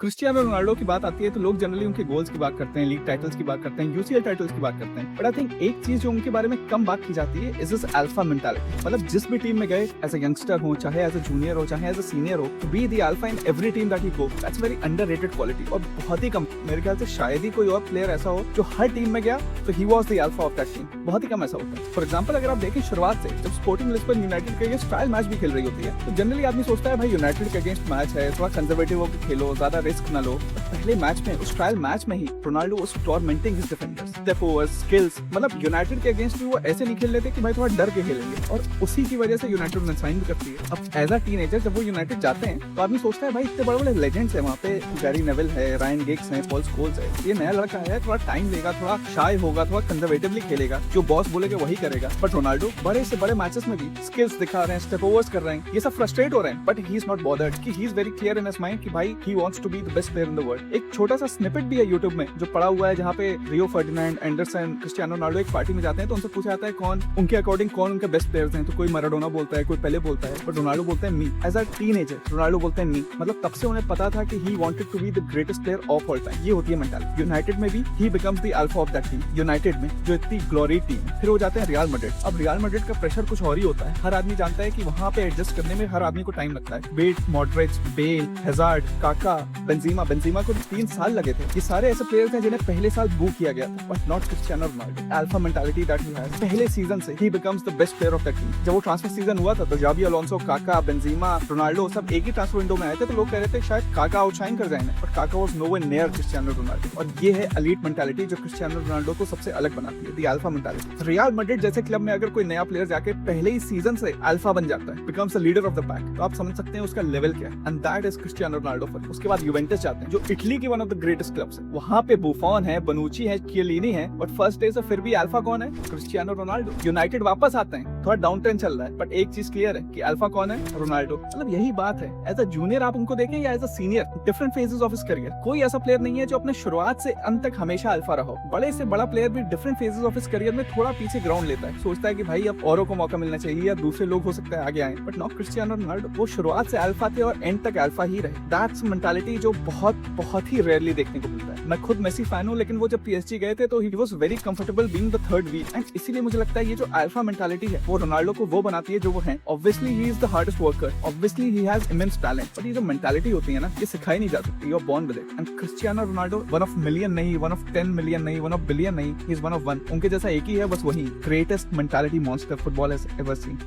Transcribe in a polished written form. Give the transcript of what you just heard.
Cristiano Ronaldo की बात आती है तो लोग जनरली उनके गोल्स की बात करते हैं, लीग टाइटल्स की बात करते हैं, यूसीएल टाइटल्स की बात करते हैं। बट आई थिंक एक चीज जो उनके बारे में कम बात की जाती है इज दिस अल्फा मेंटालिटी। मतलब जिस भी टीम में गए एज अ यंगस्टर हो, चाहे एज अ जूनियर हो, चाहे एज अ सीनियर हो, to be the alpha in every team that he go, that's very underrated quality. और बहुत ही कम, मेरे ख्याल से शायद ही कोई और प्लेयर ऐसा हो जो हर टीम में गया तो he was the alpha of that team. बहुत ही कम ऐसा होता है। फॉर एग्जांपल अगर आप देखें शुरुआत से जब स्पोर्टिंग लिस्बन यूनाइटेड के अगेंस्ट ट्रायल मैच भी खेल रही होती है तो जनरली आदमी सोचता है भाई यूनाइटेड के अगेंस्ट मैच है, थोड़ा कंजर्वेटिव होकर खेलो, ज्यादा रिस्क ना लो। पहले मैच में, उस ट्रायल मैच में ही Ronaldo was tormenting his defenders, step overs, skills. मतलब यूनाइटेड के अगेंस्ट भी वो ऐसे नहीं खेल लेते कि भाई थोड़ा डर के खेलेंगे, और उसी की वजह से यूनाइटेड उन्हें साइन भी करती है। अब एज अ टीनेजर जब वो यूनाइटेड जाते हैं तो आदमी सोचता है भाई इतने बड़े बड़े लेजेंड्स हैं वहाँ पे, गैरी नेविल है, रायन गिग्स है, पॉल स्कोल्स है, ये नया लड़का है, थोड़ा टाइम लेगा, थोड़ा शाय होगा, थोड़ा कंजर्वेटिवली खेलेगा, जो बॉस बोलेगा वही करेगा। बट रोनाल्डो बड़े से बड़े मैचेस में भी स्किल्स दिखा रहे हैं, स्टेप ओवर्स कर रहे हैं, ये सब फ्रस्ट्रेट हो रहे हैं, but he is not bothered कि he is very clear in his mind कि भाई he wants to be the best player in the world. एक छोटा सा स्निपेट भी है यूट्यूब में जो पड़ा हुआ है, जहाँ पे रियो फर्डिनेंड, एंडरसन, क्रिस्टियानो रोनाल्डो एक पार्टी में जाते हैं तो उनसे पूछा जाता है कौन उनके अकॉर्डिंग कौन उनके बेस्ट प्लेयर्स हैं। तो कोई मैराडोना बोलता है, कोई पेले बोलता है, बट रोनाल्डो बोलते हैं मी। एज अ टीनेजर रोनाल्डो बोलते हैं मी। मतलब तब से उन्हें पता था कि he wanted to be the greatest player of all time. ये होती है मेंटालिटी। यूनाइटेड में भी he becomes the alpha of that team. United में जो इतनी ग्लोरी टीम, फिर वो जाते हैं रियल मैड्रिड। अब रियल मैड्रिड का प्रेशर कुछ और ही होता है। हर आदमी जानता है कि वहाँ पे एडजस्ट करने में हर आदमी को टाइम लगता है। बेल, मॉड्रिच, बेल, हैजार्ड, काका, बेंजीमा को 3 साल लगे थे। ये सारे ऐसे प्लेयर्स हैं जिन्हें पहले साल बू किया गया था, but not Cristiano Ronaldo. Alpha mentality that he has. पहले सीजन से ही becomes the best player of the team. जब वो ट्रांसफर सीजन हुआ था तो जावी अलोंसो, काका, बेंजीमा, रोनाल्डो सब एक ही ट्रांसफर विंडो में आए थे, तो लोग कह रहे थे शायद काका आउटशाइन कर जाएंगे, बट काका was nowhere near Cristiano Ronaldo. और ये है एलीट मेंटालिटी जो क्रिस्टियानो रोनाल्डो को सबसे अलग बनाती है, the alpha mentality. Real Madrid जैसे क्लब में अगर कोई नया प्लेयर जाके पहले ही सीजन से अल्फा बन जाता है, becomes the leader of the pack, तो आप समझ सकते हैं उसका लेवल क्या है। And that is Cristiano Ronaldo. उसके बाद यूवेंटस जाते हैं जो इटली की one of the greatest clubs है। वहाँ पे बुफॉन है, बनुची है, चियलिनी है, बट फर्स्ट डे से फिर भी अल्फा कौन है? Cristiano Ronaldo. यूनाइटेड वापस आते हैं, थोड़ा डाउन ट्रेंड चल रहा है, बट एक चीज क्लियर है कि अल्फा कौन है? रोनाल्डो। मतलब यही बात है। एज अ जूनियर आप उनको देखें या as a senior, different phases of his career, कोई ऐसा प्लेयर नहीं है जो अपने शुरुआत से अंत तक हमेशा अल्फा रहा हो। बड़े से बड़ा प्लेयर भी different phases of his career में थोड़ा पीछे ग्राउंड लेता है, सोचता है कि भाई अब औरों को मौका मिलना चाहिए या दूसरे लोग हो सकता है आगे आए, बट नॉट क्रिस्टियानो रोनाल्डो। वो शुरुआत से अल्फा थे और एंड तक अल्फा ही रहे। दैट्स मेंटालिटी जो बहुत ही रेयरली देखने को मिलता है। मैं खुद मेसी फैन हूँ, लेकिन वो जब पीएसजी गए थे तो he was very comfortable being the third wheel, and इसीलिए मुझे लगता है ये जो अल्फा मेंटालिटी है वो रोनाल्डो को वो बनाती है जो वो है। Obviously he is the hardest worker, obviously he has immense talent, but ये जो मेंटालिटी होती है ना, ये सिखाई नहीं जा सकती। You are born with it. And Cristiano Ronaldo one of million नहीं, वन ऑफ 10 मिलियन नहीं, वन ऑफ बिलियन नहीं, he is one of one. उनके जैसा एक ही है, बस वही greatest mentality monster football has ever scene.